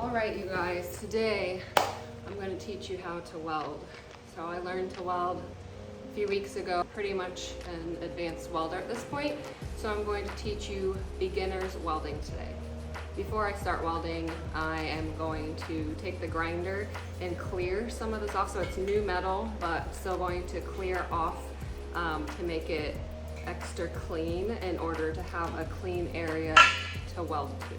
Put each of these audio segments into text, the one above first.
Alright you guys, today I'm going to teach you how to weld. So I learned to weld a few weeks ago, pretty much an advanced welder at this point. So I'm going to teach you beginner's welding today. Before I start welding, I am going to take the grinder and clear some of this off. So it's new metal, but still going to clear off to make it extra clean in order to have a clean area to weld to.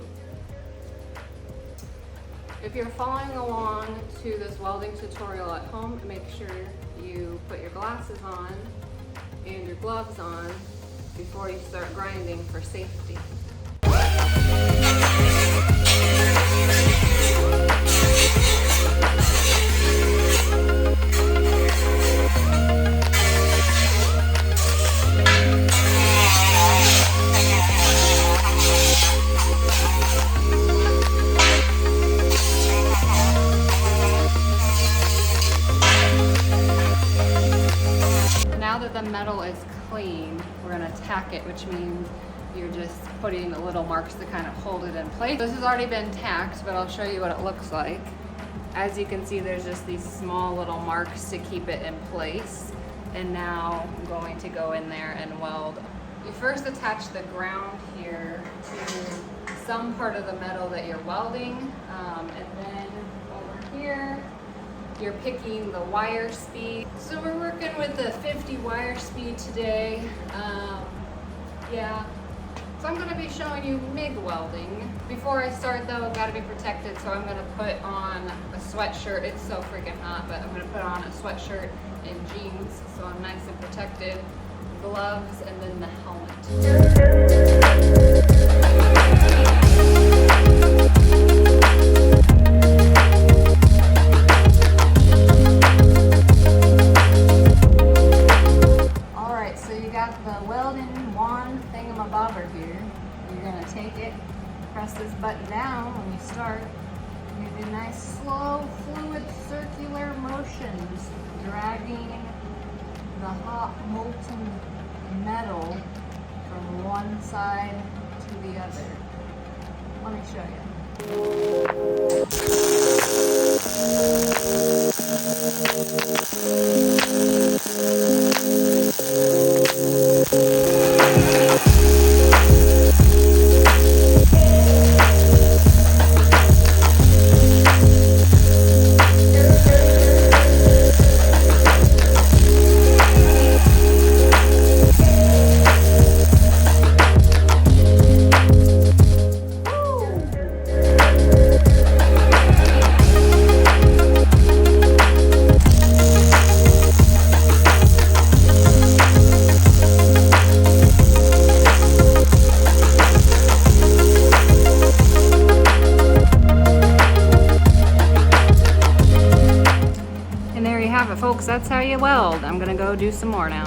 If you're following along to this welding tutorial at home, make sure you put your glasses on and your gloves on before you start grinding for safety. Now that the metal is clean, we're going to tack it, which means you're just putting the little marks to kind of hold it in place. This has already been tacked, but I'll show you what it looks like. As you can see, there's just these small little marks to keep it in place. And now I'm going to go in there and weld. You first attach the ground here to some part of the metal that you're welding, and then over here, you're picking the wire speed. So we're working with the 50 wire speed today. So I'm gonna be showing you MIG welding. Before I start though, I've gotta be protected, so I'm gonna put on a sweatshirt. It's so freaking hot, but I'm gonna put on a sweatshirt and jeans so I'm nice and protected. Gloves, and then the helmet. The welding wand thingamabobber here. You're going to take it, press this button down when you start. You do nice, slow, fluid, circular motions, dragging the hot, molten metal from one side to the other. Let me show you. Folks, that's how you weld. I'm gonna go do some more now.